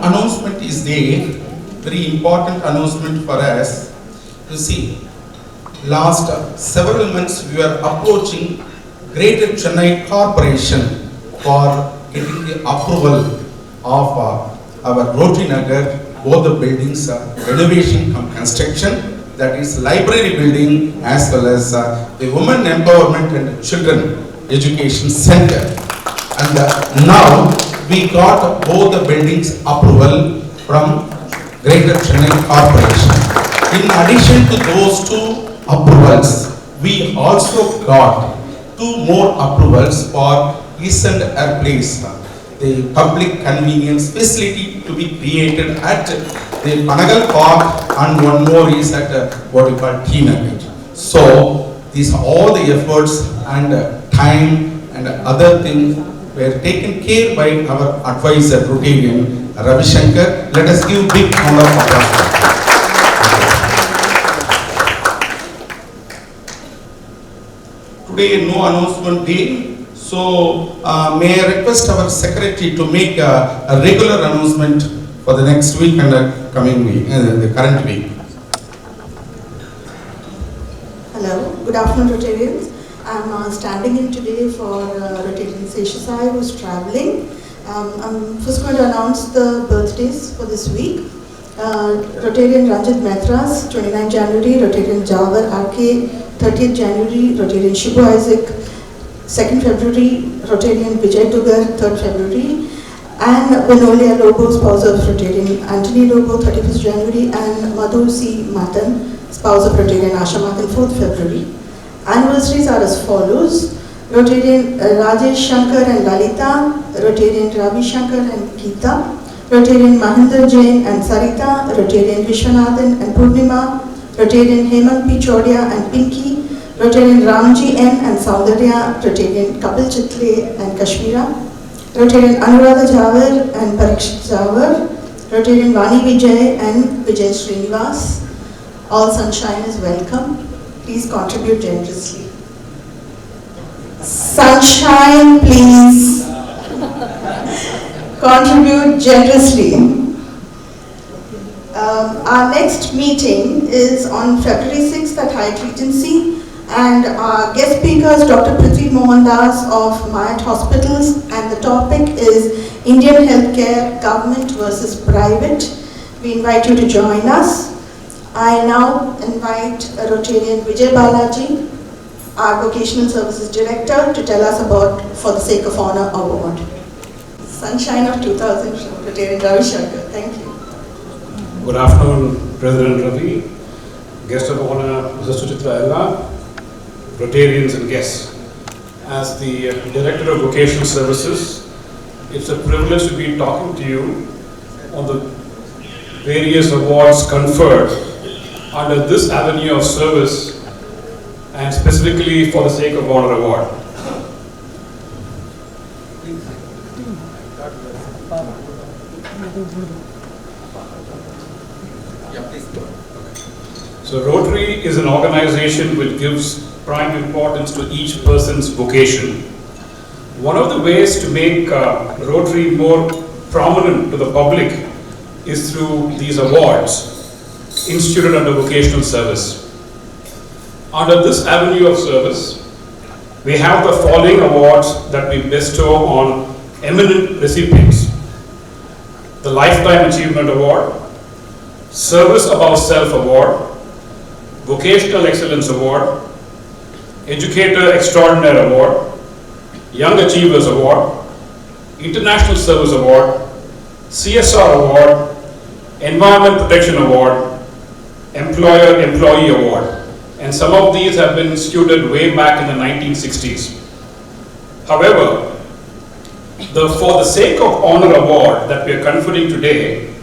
Announcement is there, very important announcement for us. You see, last several months we were approaching Greater Chennai Corporation for getting the approval of our Rotary Nagar, both the buildings, renovation cum construction, that is library building as well as the Women Empowerment and Children Education Center. And now we got both the buildings approval from Greater Chennai Corporation. In addition to those two approvals, we also got two more approvals for East and Air Place, the public convenience facility to be created at the Panagal Park, and one more is at what we call T Nagar. So these are all the efforts and time and other things were taken care by our advisor, Rtn Ravi Shankar. Let us give big round of applause. Today, no announcement day, so may I request our secretary to make a regular announcement for the next week and the coming week, the current week. Hello, good afternoon, Rotarians. I'm standing in today for Rtn M Sesha Sai, who's traveling. I'm first going to announce the birthdays for this week. Rotarian Ranjit Madras, 29 January, Rotarian Jawar RK, 30th January, Rotarian Shibu Isaac, 2nd February, Rotarian Vijay Dugar, 3rd February, and Vinolia Lobo, spouse of Rotarian Anthony Lobo, 31st January, and Madhu C. Matan, spouse of Rotarian Asha Matan, 4th February. Anniversaries are as follows: Rotarian Rajesh Shankar and Lalita, Rotarian Ravi Shankar and Geeta, Rotarian Mahinder Jain and Sarita, Rotarian Vishwanathan and Purnima, Rotarian Hemant P. Chodia and Pinky, Rotarian Ramji N and Saundarya, Rotarian Kapil Chitle and Kashmira, Rotarian Anuradha Jawar and Parikshit Jawar, Rotarian Vani Vijay and Vijay Srinivas. All sunshine is welcome. Please contribute generously. Sunshine, please. Contribute generously. Our next meeting is on February 6th at Hyatt Regency, and our guest speaker is Dr. Prithvi Mohan Das of Mayat Hospitals, and the topic is Indian healthcare, government versus private. We invite you to join us. I now invite Rotarian Vijay Balaji, our Vocational Services Director, to tell us about For the Sake of Honor Award. Sunshine of 2000, Rotarian Ravi Shankar. Thank you. Good afternoon, President Ravi, Guest of Honor, Mrs. Suchitra, Rotarians and guests. As the Director of Vocational Services, it's a privilege to be talking to you on the various awards conferred under this avenue of service, and specifically For the Sake of Honor Award. So Rotary is an organization which gives prime importance to each person's vocation. One of the ways to make Rotary more prominent to the public is through these awards instituted under vocational service. Under this avenue of service, we have the following awards that we bestow on eminent recipients: the Lifetime Achievement Award, Service Above Self Award, Vocational Excellence Award, Educator Extraordinary Award, Young Achievers Award, International Service Award, CSR Award, Environment Protection Award, Employer-Employee Award. And some of these have been instituted way back in the 1960s. However, For the Sake of Honor Award that we are conferring today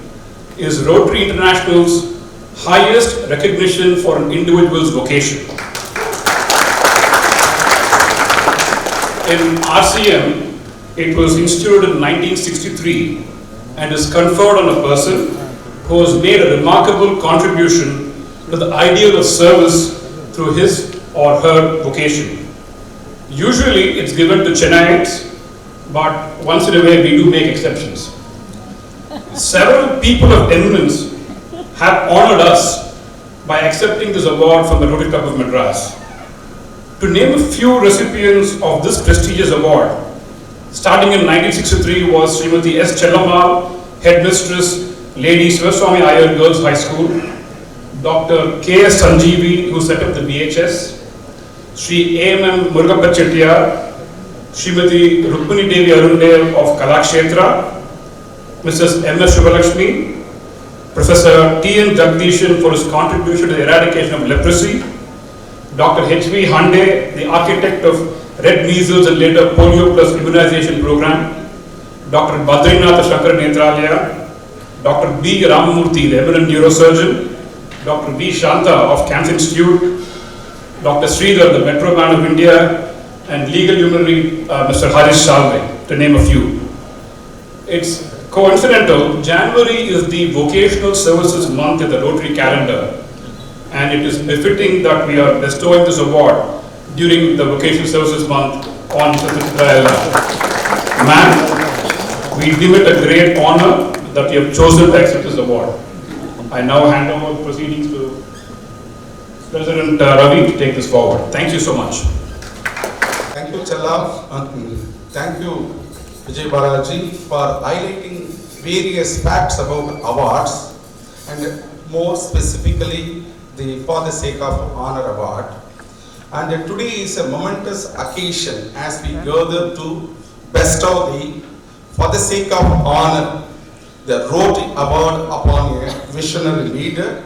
is Rotary International's highest recognition for an individual's vocation. In RCM, it was instituted in 1963 and is conferred on a person who has made a remarkable contribution to the ideal of service through his or her vocation. Usually it's given to Chennaites, but once in a way we do make exceptions. Several people of eminence have honored us by accepting this award from the Rotary Club of Madras. To name a few recipients of this prestigious award, starting in 1963 was Srimati S. Chellamal, Headmistress, Lady Sivaswamy Iyer Girls High School, Dr. K. S. Sanjeevi, who set up the BHS, Sri A.M.M. Murugappa Chettiar, Srimati Rukmini Devi Arundev of Kalakshetra, Mrs. M. S. Shivalakshmi, Professor T.N. Jagdishan for his contribution to the eradication of leprosy, Dr. H.V. Hande, the architect of red measles and later polio plus immunization program, Dr. Badrinath Shankar Netralia, Dr. B. Ramamurthy, the eminent neurosurgeon, Dr. V. Shanta of Cancer Institute, Dr. Sridhar, the Metro Man of India, and legal luminary Mr. Harish Salve, to name a few. It's coincidental, January is the Vocational Services Month in the Rotary calendar, and it is befitting that we are bestowing this award during the Vocational Services Month on Suchitra. Ma'am, we deem it a great honor that you have chosen to accept this award. I now hand over the proceedings to President Ravi to take this forward. Thank you so much. Thank you, Chella. Thank you, Vijay Balaji, for highlighting various facts about awards and more specifically the For the Sake of Honor Award. And today is a momentous occasion as we gather to bestow the For the Sake of Honor, the Rotary Award upon a visionary leader,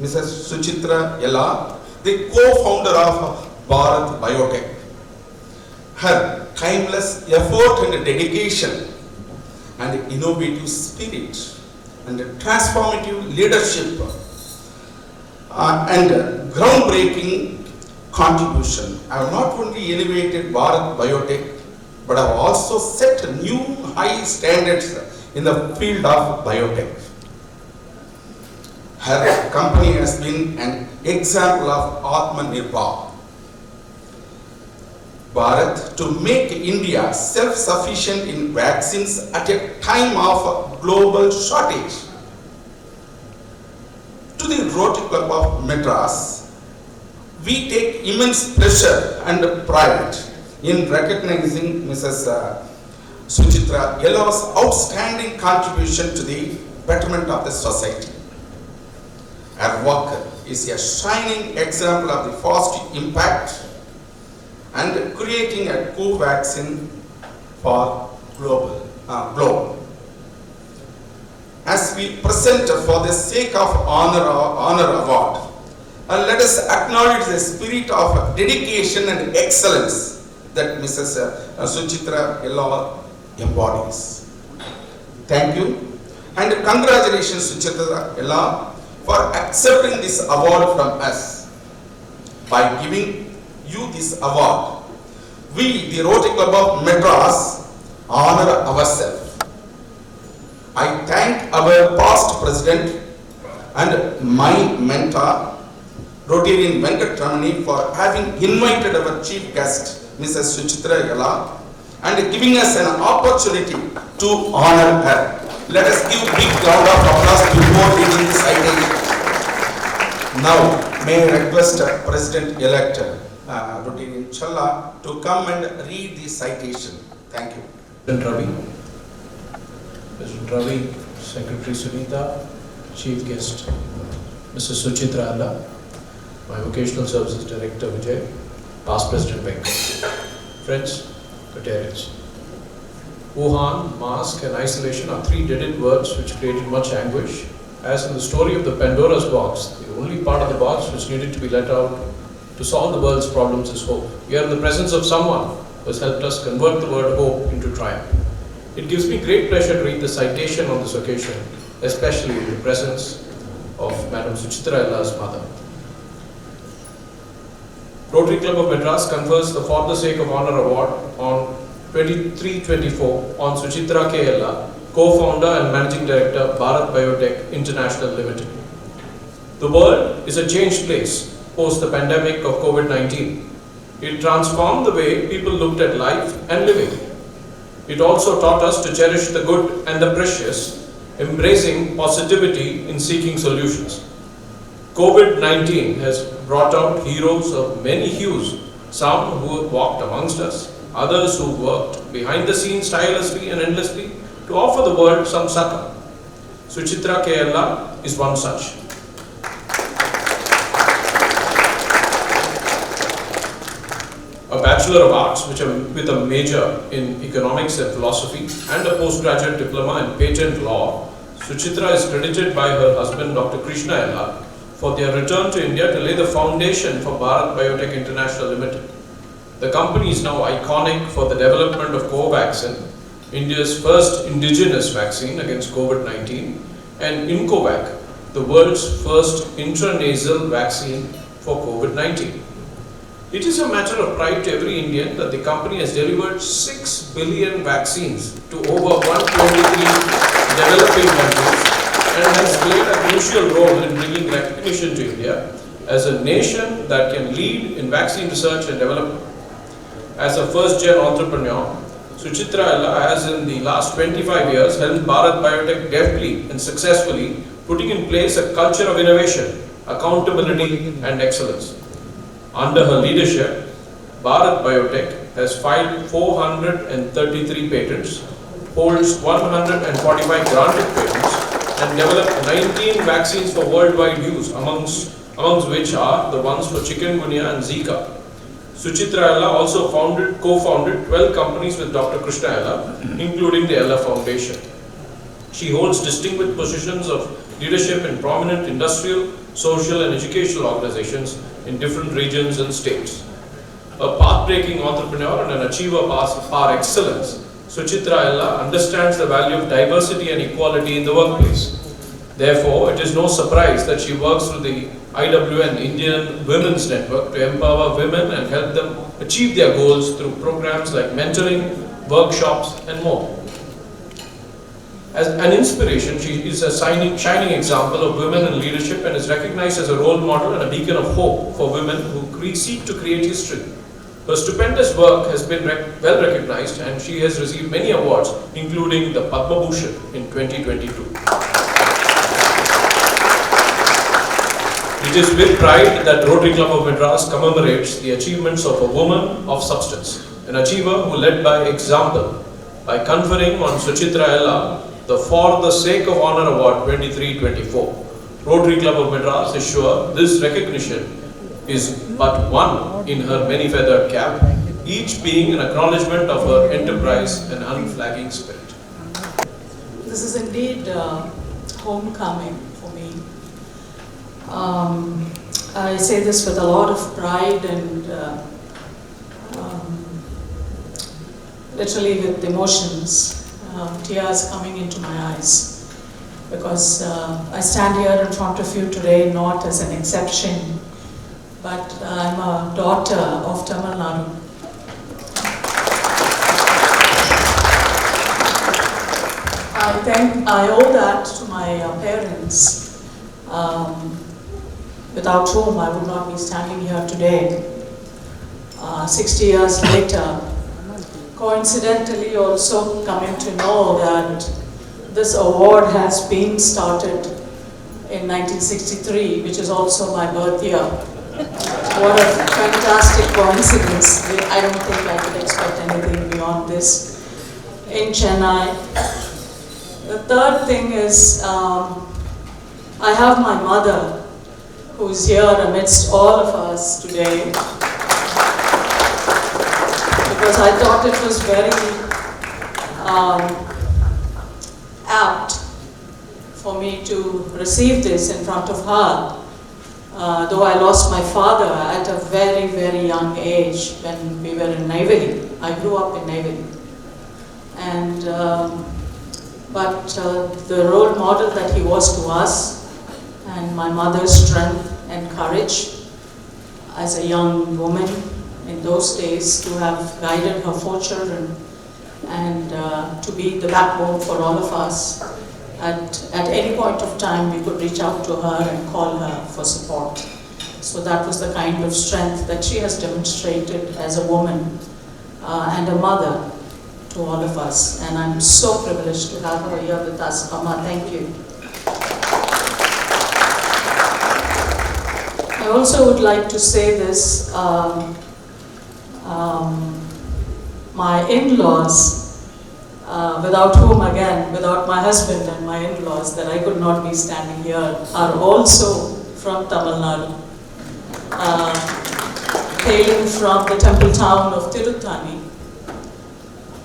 Mrs. Suchitra Yella, the co-founder of Bharat Biotech. Her timeless effort and dedication and innovative spirit and transformative leadership and groundbreaking contribution have not only elevated Bharat Biotech but have also set new high standards in the field of biotech. Her company has been an example of Atmanirbhar Bharat to make India self-sufficient in vaccines at a time of global shortage. To the Rotary Club of Madras, we take immense pleasure and pride in recognizing Mrs. Suchitra Yella's outstanding contribution to the betterment of the society. Her work is a shining example of the fast impact and creating a co-vaccine for globe. As we present For the Sake of Honor Award, let us acknowledge the spirit of dedication and excellence that Mrs. Suchitra Yella embodies. Thank you and congratulations Suchitra Yella for accepting this award from us. By giving you this award, we, the Rotary Club of Madras, honor ourselves. I thank our past president and my mentor, Rotarian Venkatramani, for having invited our chief guest, Mrs. Suchitra Yella, and giving us an opportunity to honor her. Let us give a big round of applause before reading the citation. Now, may I request President-elect Rtn Chella to come and read the citation. Thank you. President Ravi, Secretary Sunita, Chief Guest Mrs. Suchitra Yella, my Vocational Services Director Vijay, Past President Venkat, friends, Rotarians. Wuhan, mask and isolation are three dreaded words which created much anguish. As in the story of the Pandora's box, the only part of the box which needed to be let out to solve the world's problems is hope. We are in the presence of someone who has helped us convert the word hope into triumph. It gives me great pleasure to read the citation on this occasion, especially in the presence of Madam Suchitra, mother. Rotary Club of Madras confers the For the Sake of Honor Award on 23-24 on Suchitra K. co-founder and managing director, Bharat Biotech International Limited. The world is a changed place post the pandemic of COVID-19. It transformed the way people looked at life and living. It also taught us to cherish the good and the precious, embracing positivity in seeking solutions. COVID-19 has brought out heroes of many hues, some who walked amongst us, others who worked behind the scenes tirelessly and endlessly to offer the world some succor. Suchitra K. is one such. A Bachelor of Arts with a major in Economics and Philosophy and a postgraduate diploma in Patent Law, Suchitra is credited by her husband Dr. Krishna Ella for their return to India to lay the foundation for Bharat Biotech International Limited. The company is now iconic for the development of Covaxin, India's first indigenous vaccine against COVID-19, and Incovac, the world's first intranasal vaccine for COVID-19. It is a matter of pride to every Indian that the company has delivered 6 billion vaccines to over 123 developing countries and has played a crucial role in bringing recognition to India as a nation that can lead in vaccine research and development. As a first-gen entrepreneur, Suchitra has in the last 25 years helped Bharat Biotech deftly and successfully putting in place a culture of innovation, accountability and excellence. Under her leadership, Bharat Biotech has filed 433 patents, holds 145 granted patents and developed 19 vaccines for worldwide use, amongst which are the ones for chikungunya and Zika. Suchitra also co-founded 12 companies with Dr. Krishna Ella, including the Ella Foundation. She holds distinguished positions of leadership in prominent industrial, social and educational organizations in different regions and states. A path-breaking entrepreneur and an achiever par excellence, Suchitra understands the value of diversity and equality in the workplace. Therefore, it is no surprise that she works through the IWN Indian Women's Network to empower women and help them achieve their goals through programs like mentoring, workshops and more. As an inspiration, she is a shining example of women in leadership and is recognized as a role model and a beacon of hope for women who seek to create history. Her stupendous work has been well recognized and she has received many awards, including the Padma Bhushan in 2022. It is with pride that Rotary Club of Madras commemorates the achievements of a woman of substance, an achiever who led by example, by conferring on Suchitra Ella the For the Sake of Honor Award 23-24. Rotary Club of Madras is sure this recognition is but one in her many-feathered cap, each being an acknowledgement of her enterprise and unflagging spirit. This is indeed homecoming for me. I say this with a lot of pride and literally with emotions, tears coming into my eyes, because I stand here in front of you today not as an exception, but I'm a daughter of Tamil Nadu. I owe that to my parents, without whom I would not be standing here today. 60 years later, coincidentally also coming to know that this award has been started in 1963, which is also my birth year. What a fantastic coincidence. I don't think I could expect anything beyond this in Chennai. The third thing is, I have my mother who is here amidst all of us today, because I thought it was very apt for me to receive this in front of her. Though I lost my father at a very, very young age when we were in Neyveli. I grew up in Neyveli. And, but the role model that he was to us, and my mother's strength and courage as a young woman in those days to have guided her 4 children and to be the backbone for all of us. At any point of time, we could reach out to her and call her for support. So that was the kind of strength that she has demonstrated as a woman and a mother to all of us. And I'm so privileged to have her here with us. Amma, thank you. I also would like to say this. My in-laws, without whom, again, without my husband and my in-laws, that I could not be standing here, are also from Tamil Nadu, hailing from the temple town of Tirutani.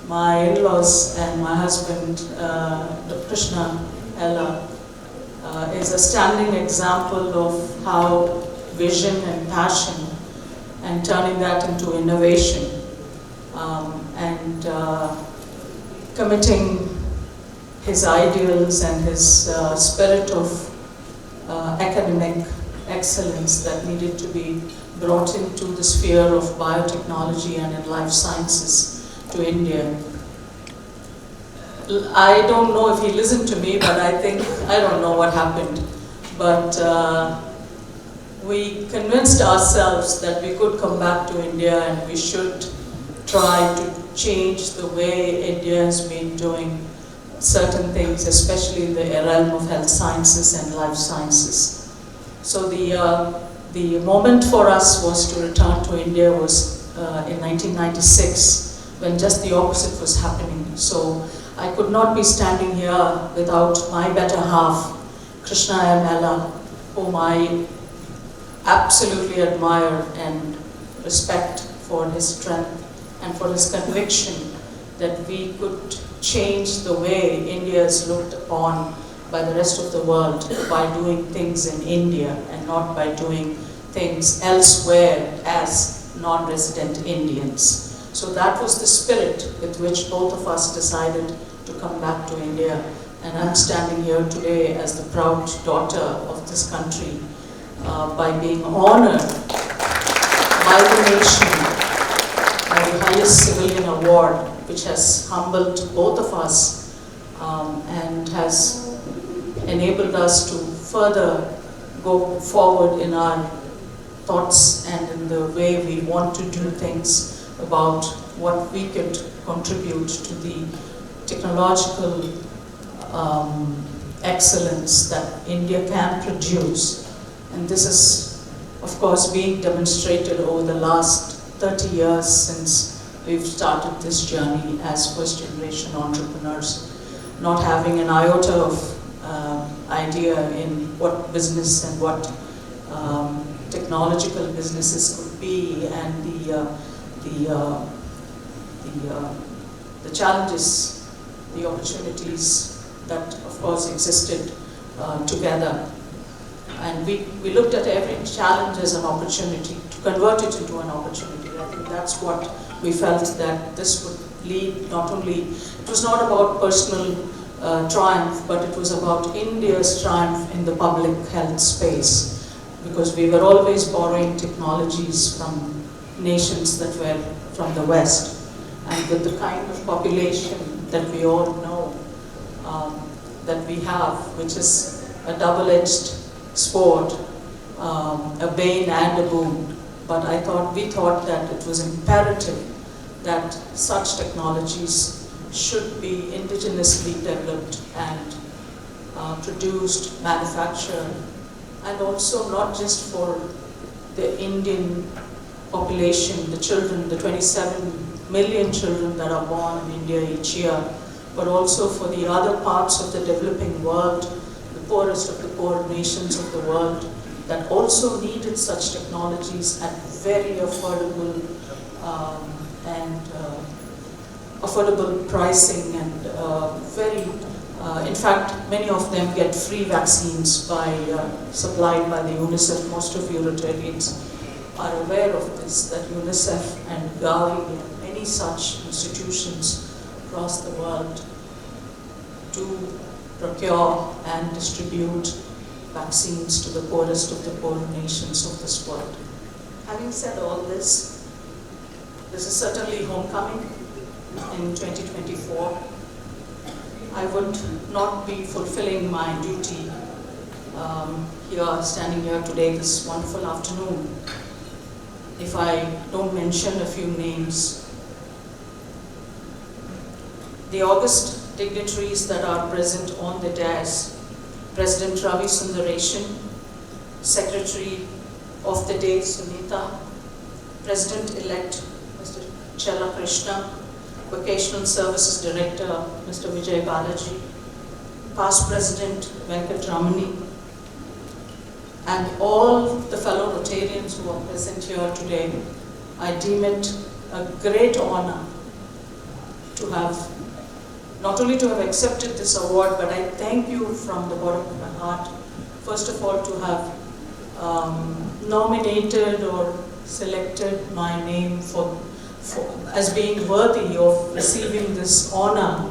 My in-laws and my husband, Krishna Ella, is a standing example of how vision and passion and turning that into innovation and committing his ideals and his spirit of academic excellence that needed to be brought into the sphere of biotechnology and in life sciences to India. I don't know if he listened to me, but I don't know what happened. But we convinced ourselves that we could come back to India and we should try to change the way India has been doing certain things, especially in the realm of health sciences and life sciences. So the moment for us was to return to India was in 1996, when just the opposite was happening. So I could not be standing here without my better half, Krishna M. Ella, whom I absolutely admire and respect for his strength and for his conviction that we could change the way India is looked upon by the rest of the world by doing things in India and not by doing things elsewhere as non-resident Indians. So that was the spirit with which both of us decided to come back to India. And I'm standing here today as the proud daughter of this country by being honored by the nation by the highest civilian award, which has humbled both of us and has enabled us to further go forward in our thoughts and in the way we want to do things about what we could contribute to the technological excellence that India can produce. And this is, of course, being demonstrated over the last 30 years since we've started this journey as first-generation entrepreneurs, not having an iota of idea in what business and what technological businesses could be, and the challenges, the opportunities that, of course, existed together. And we looked at every challenge as an opportunity to convert it into an opportunity. I think that's what we felt, that this would lead not only, it was not about personal triumph, but it was about India's triumph in the public health space, because we were always borrowing technologies from nations that were from the West. And with the kind of population that we all know that we have, which is a double-edged sport, a bane and a boon. But we thought that it was imperative that such technologies should be indigenously developed and produced, manufactured, and also not just for the Indian population, the children, the 27 million children that are born in India each year, but also for the other parts of the developing world, the poorest of the poor nations of the world, that also needed such technologies at very affordable and affordable pricing and in fact, many of them get free vaccines supplied by the UNICEF. Most of you Rotarians are aware of this, that UNICEF and Gavi and many such institutions across the world do procure and distribute vaccines to the poorest of the poor nations of this world. Having said all this, this is certainly homecoming in 2024. I would not be fulfilling my duty standing here today, this wonderful afternoon, if I don't mention a few names. The august dignitaries that are present on the dais: President Ravi Sundareshan, Secretary of the Day Sunita, President-elect Mr. Chella Krishna, Vocational Services Director Mr. Vijay Balaji, Past President Venkat Ramani, and all the fellow Rotarians who are present here today. I deem it a great honor to have, not only to have accepted this award, but I thank you from the bottom of my heart, first of all, to have nominated or selected my name as being worthy of receiving this honor.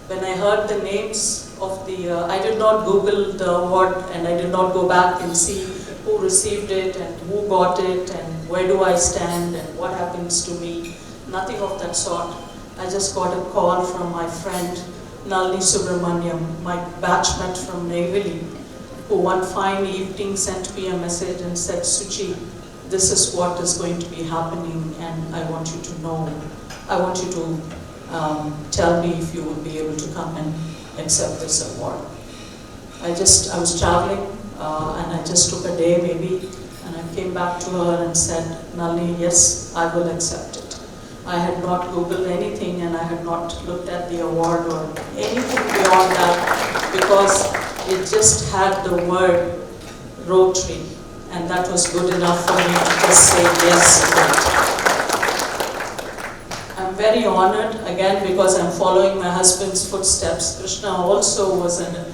When I heard the names of I did not Google the award and I did not go back and see who received it and who got it and where do I stand and what happens to me. Nothing of that sort. I just got a call from my friend Nalini Subramaniam, my batchmate from Navy, who one fine evening sent me a message and said, "Suchi, this is what is going to be happening and I want you to know. I want you to tell me if you would be able to come and accept this award." I was traveling and I just took a day maybe, and I came back to her and said, "Nalini, yes, I will accept it." I had not Googled anything and I had not looked at the award or anything beyond that, because it just had the word Rotary, and that was good enough for me to just say yes to it. I'm very honored, again, because I'm following my husband's footsteps. Krishna also was a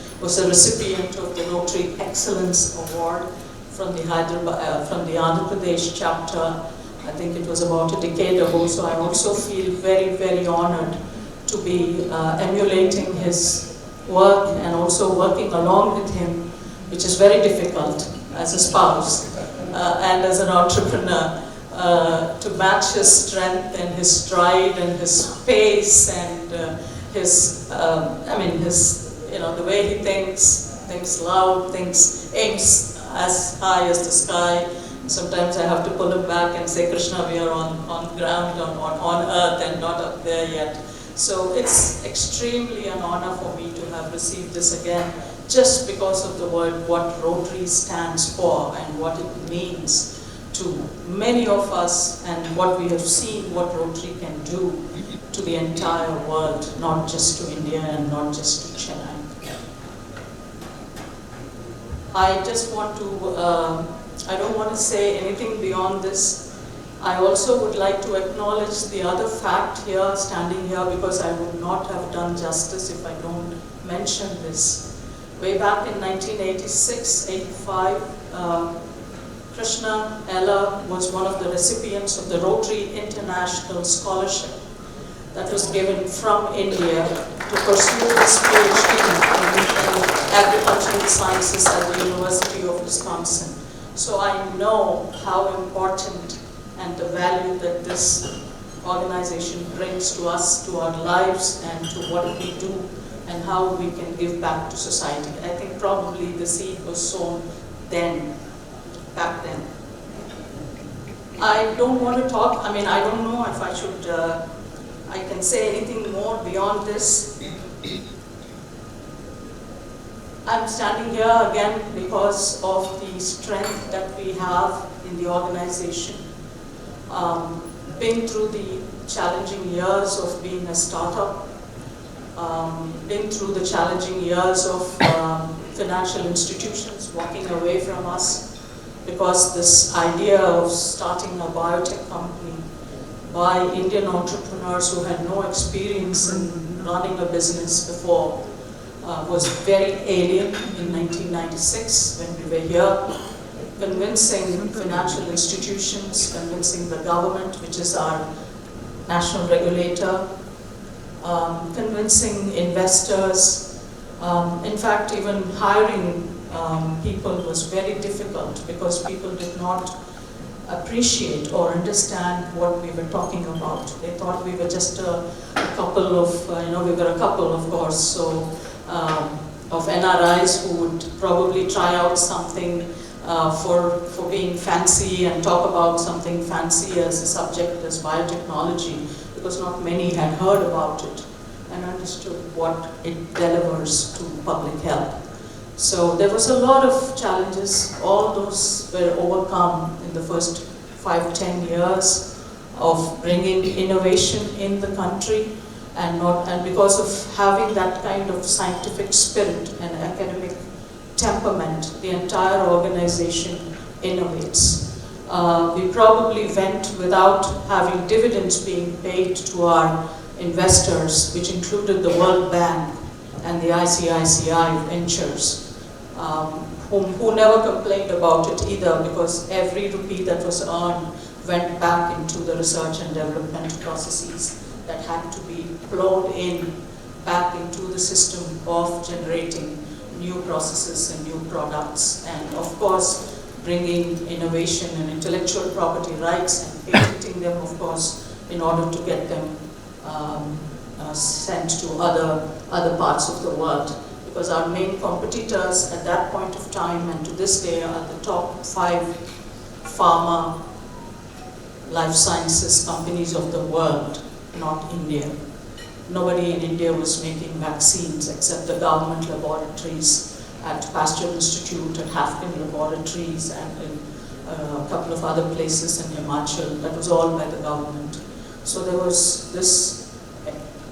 recipient of the Rotary Excellence Award from the Andhra Pradesh chapter. I think it was about a decade ago, so I also feel very, very honored to be emulating his work and also working along with him, which is very difficult as a spouse and as an entrepreneur, to match his strength and his stride and his pace and the way he thinks loud, aims as high as the sky. Sometimes I have to pull him back and say, "Krishna, we are on ground, on earth and not up there yet." So it's extremely an honor for me to have received this again, just because of the word, what Rotary stands for and what it means to many of us, and what we have seen what Rotary can do to the entire world, not just to India and not just to Chennai. I just want to, I don't want to say anything beyond this. I also would like to acknowledge the other fact here, standing here, because I would not have done justice if I don't mention this. Way back in 1986-85, Krishna Ella was one of the recipients of the Rotary International Scholarship that was given from India to pursue his PhD in agricultural sciences at the University of Wisconsin. So I know how important and the value that this organization brings to us, to our lives, and to what we do, and how we can give back to society. I think probably the seed was sown back then. I don't want to talk, I don't know if I should, I can say anything more beyond this. I'm standing here again because of the strength that we have in the organization. Been through the challenging years of being a startup, been through the challenging years of financial institutions walking away from us, because this idea of starting a biotech company by Indian entrepreneurs who had no experience in running a business before was very alien in 1996 when we were here, convincing financial institutions, convincing the government, which is our national regulator, convincing investors. In fact, even hiring people was very difficult because people did not appreciate or understand what we were talking about. They thought we were just a couple of, we were a couple, of course, so of NRIs who would probably try out something for being fancy and talk about something fancy as a subject as biotechnology, because not many had heard about it and understood what it delivers to public health. So there was a lot of challenges. All those were overcome in the first 5-10 years of bringing innovation in the country, and because of having that kind of scientific spirit and academic temperament, the entire organization innovates. We probably went without having dividends being paid to our investors, which included the World Bank and the ICICI Ventures, who never complained about it either, because every rupee that was earned went back into the research and development processes that had to be flowed in back into the system of generating new processes and new products, and of course bringing innovation and intellectual property rights and patenting them, of course, in order to get them sent to other parts of the world. Because our main competitors at that point of time and to this day are the top 5 pharma life sciences companies of the world, not India. Nobody in India was making vaccines except the government laboratories at Pasteur Institute and Hafkin Laboratories and in a couple of other places in Himachal. That was all by the government. So there was this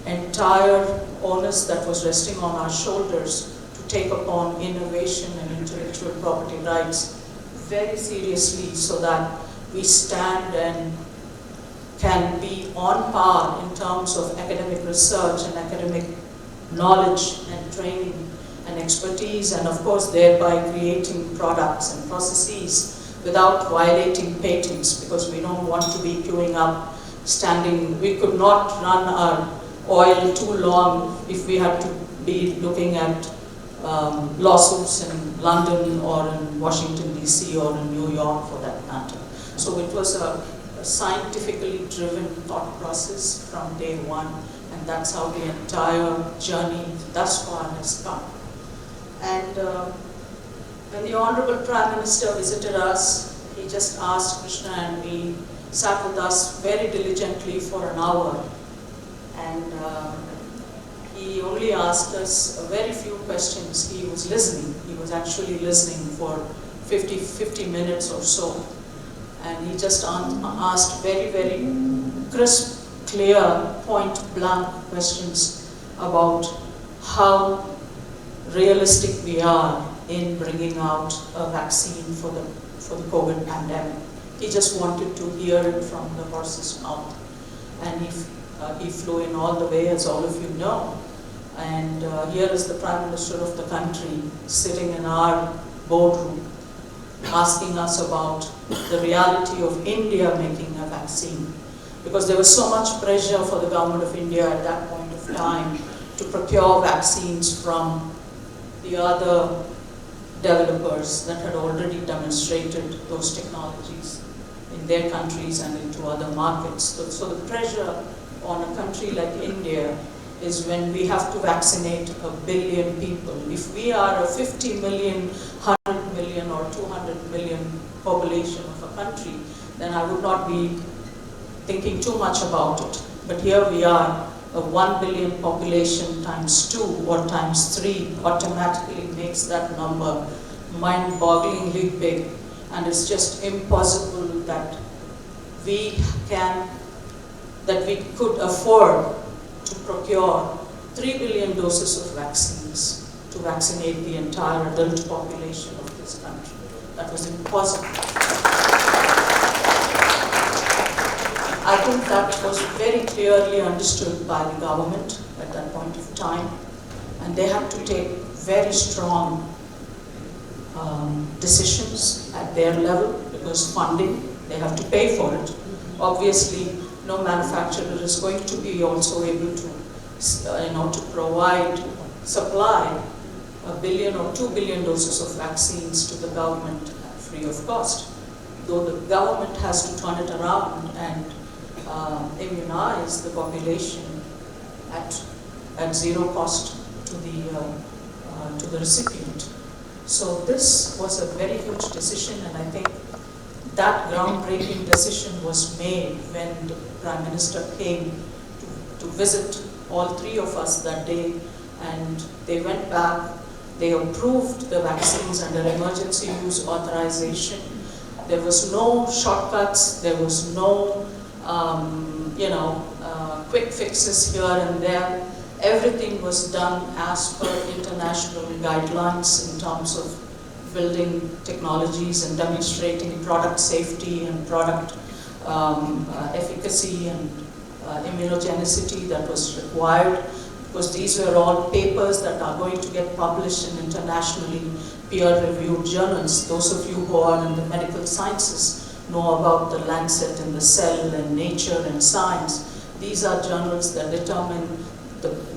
entire onus that was resting on our shoulders to take upon innovation and intellectual property rights very seriously, so that we stand and can be on par in terms of academic research and academic knowledge and training and expertise, and of course thereby creating products and processes without violating patents, because we don't want to be queuing up, standing. We could not run our oil too long if we had to be looking at lawsuits in London or in Washington DC or in New York for that matter. So it was a scientifically driven thought process from day one, and that's how the entire journey thus far has come. And when the Honorable Prime Minister visited us, he just asked Krishna and me, sat with us very diligently for an hour, and he only asked us a very few questions. He was listening. He was actually listening for 50 minutes or so. And he just asked very, very crisp, clear, point-blank questions about how realistic we are in bringing out a vaccine for the COVID pandemic. He just wanted to hear it from the horse's mouth. And he flew in all the way, as all of you know. And here is the Prime Minister of the country sitting in our boardroom, asking us about the reality of India making a vaccine. Because there was so much pressure for the government of India at that point of time to procure vaccines from the other developers that had already demonstrated those technologies in their countries and into other markets. So the pressure on a country like India is when we have to vaccinate 1 billion people. If we are a 50 million, 100 million or 200 million population of a country, then I would not be thinking too much about it. But here we are, a 1 billion population times 2 or times 3 automatically makes that number mind-bogglingly big. And it's just impossible that we could afford to procure 3 billion doses of vaccines to vaccinate the entire adult population of this country. That was impossible. I think that was very clearly understood by the government at that point of time, and they had to take very strong decisions at their level, because funding, they have to pay for it. Obviously, no manufacturer is going to be also able to, to provide, supply 1 billion or 2 billion doses of vaccines to the government free of cost. Though the government has to turn it around and immunize the population at zero cost to the recipient. So this was a very huge decision, and I think that groundbreaking decision was made when the Prime Minister came to visit all three of us that day, and they went back, they approved the vaccines under emergency use authorization. There was no shortcuts, there was no quick fixes here and there. Everything was done as per international guidelines in terms of building technologies and demonstrating product safety and product efficacy and immunogenicity that was required, because these were all papers that are going to get published in internationally peer-reviewed journals. Those of you who are in the medical sciences know about the Lancet and the Cell and Nature and Science. These are journals that determine,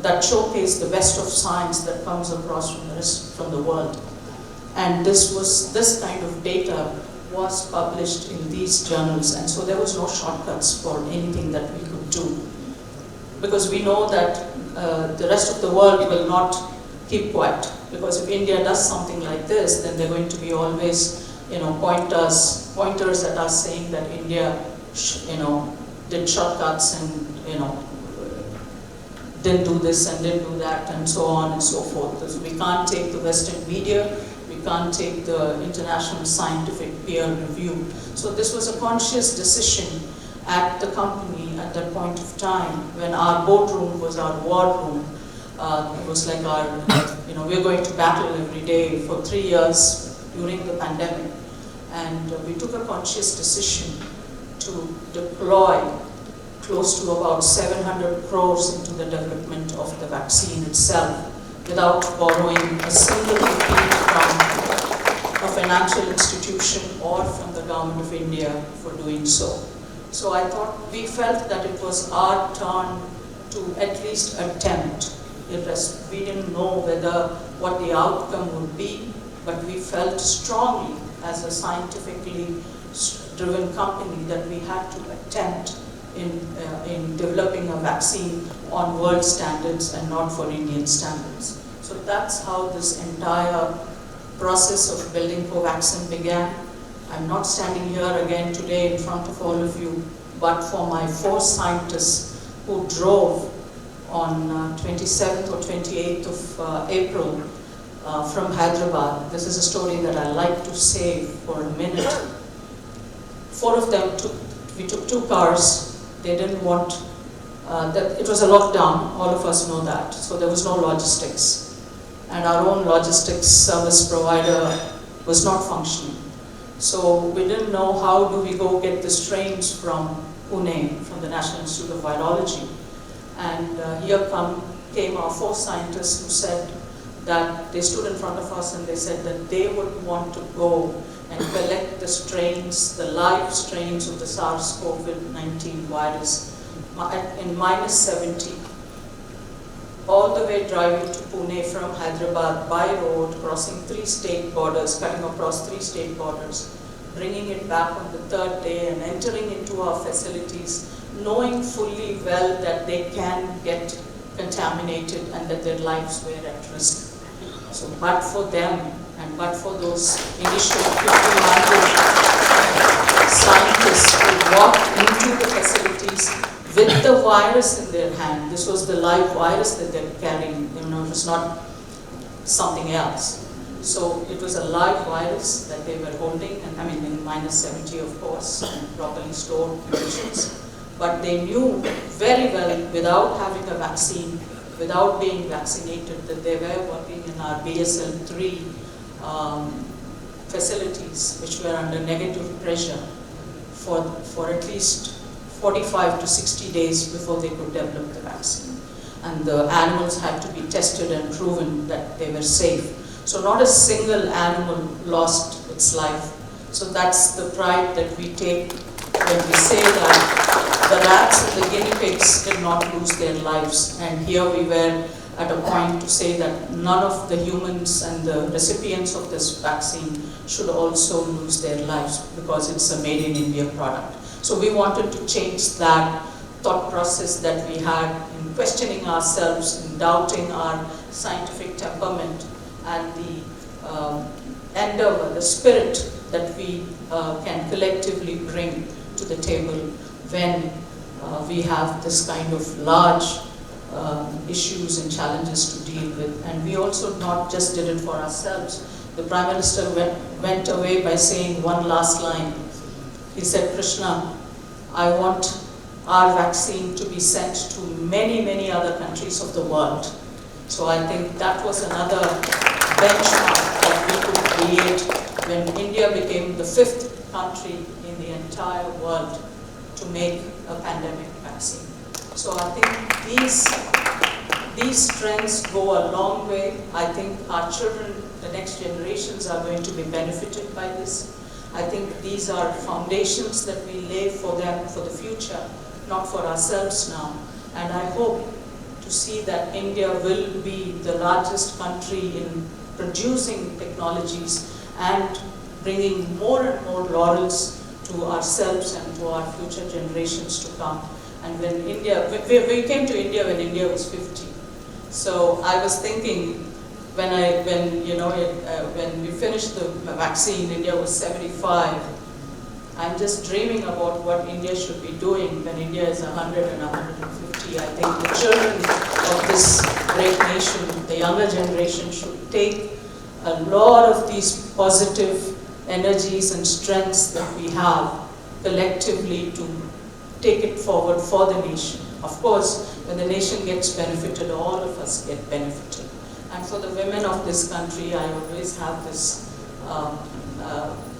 that showcase the best of science that comes across from the world. And this kind of data was published in these journals, and so there was no shortcuts for anything that we could do. Because we know that the rest of the world will not keep quiet, because if India does something like this, then they're going to be always, pointers at us saying that India, did shortcuts and, didn't do this and didn't do that and so on and so forth. Because we can't take the Western media, we can't take the international scientific peer review. So this was a conscious decision at the company at that point of time, when our boardroom was our war room. It was like our, we're going to battle every day for 3 years during the pandemic. And we took a conscious decision to deploy close to about 700 crores into the development of the vaccine itself, without borrowing a single rupee from a financial institution or from the government of India for doing so. So we felt that it was our turn to at least attempt. We didn't know what the outcome would be, but we felt strongly as a scientifically driven company that we had to attempt in developing a vaccine on world standards and not for Indian standards. So that's how this entire process of building Covaxin began. I'm not standing here again today in front of all of you, but for my 4 scientists who drove on 27th or 28th of April from Hyderabad. This is a story that I like to save for a minute. 4 of them we took 2 cars. They didn't want, it was a lockdown, all of us know that, so there was no logistics. And our own logistics service provider was not functioning. So we didn't know how do we go get the strains from Pune, from the National Institute of Virology. And here came our 4 scientists who said that they stood in front of us and they said that they would want to go and collect the strains, the live strains of the SARS-CoV-19 virus in -70, all the way driving to Pune from Hyderabad by road, crossing 3 state borders, cutting across 3 state borders, bringing it back on the 3rd day and entering into our facilities, knowing fully well that they can get contaminated and that their lives were at risk. So, but for them, and but for those initial 1,500 scientists who walked into the facilities with the virus in their hand. This was the live virus that they were carrying, it was not something else. So it was a live virus that they were holding, and in -70 of course, and properly stored conditions. But they knew very well, without having a vaccine, without being vaccinated, that they were working in our BSL-3 facilities, which were under negative pressure for at least 45 to 60 days before they could develop the vaccine. And the animals had to be tested and proven that they were safe. So not a single animal lost its life. So that's the pride that we take when we say that the rats and the guinea pigs did not lose their lives. And here we were at a point to say that none of the humans and the recipients of this vaccine should also lose their lives because it's a made in India product. So we wanted to change that thought process that we had in questioning ourselves, in doubting our scientific temperament and the endeavor, the spirit that we can collectively bring to the table when we have this kind of large issues and challenges to deal with. And we also not just did it for ourselves. The Prime Minister went away by saying one last line. He said, Krishna, I want our vaccine to be sent to many, many other countries of the world. So I think that was another benchmark that we could create when India became the 5th country in the entire world to make a pandemic vaccine. So I think these trends go a long way. I think our children, the next generations, are going to be benefited by this. I think these are foundations that we lay for them for the future, not for ourselves now. And I hope to see that India will be the largest country in producing technologies and bringing more and more laurels to ourselves and to our future generations to come. And when India, we came to India when India was 50. So I was thinking, when we finished the vaccine, India was 75. I'm just dreaming about what India should be doing when India is 100 and 150. I think the children of this great nation, the younger generation, should take a lot of these positive energies and strengths that we have collectively to take it forward for the nation. Of course, when the nation gets benefited, all of us get benefited. And for the women of this country, I always have this,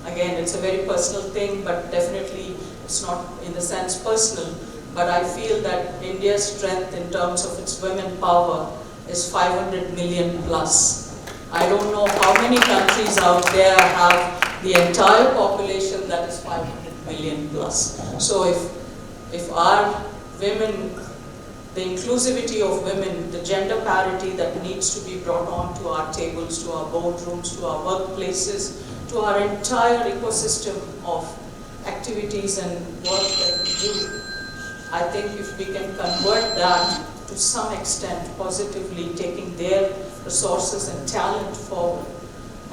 again, it's a very personal thing, but definitely it's not in the sense personal, but I feel that India's strength in terms of its women power is 500 million plus. I don't know how many countries out there have the entire population that is 500 million plus. So if our women, the inclusivity of women, the gender parity that needs to be brought on to our tables, to our boardrooms, to our workplaces, to our entire ecosystem of activities and work that we do, I think if we can convert that to some extent positively, taking their resources and talent forward.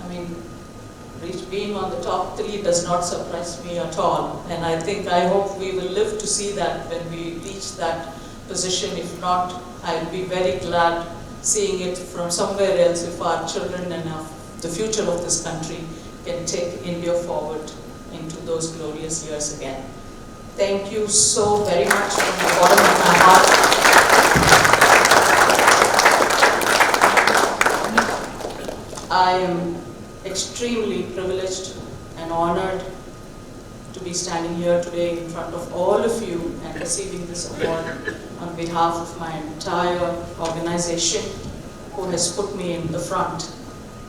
I mean, being on the top 3 does not surprise me at all. And I hope we will live to see that when we reach that position. If not, I'll be very glad seeing it from somewhere else if our children and the future of this country can take India forward into those glorious years again. Thank you so very much from the bottom of my heart. I am extremely privileged and honored to be standing here today in front of all of you and receiving this award on behalf of my entire organization who has put me in the front.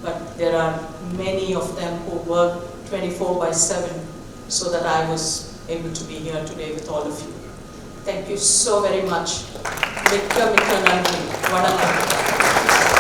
But there are many of them who work 24/7 so that I was able to be here today with all of you. Thank you so very much. Mikka Nandri. Vanakkam.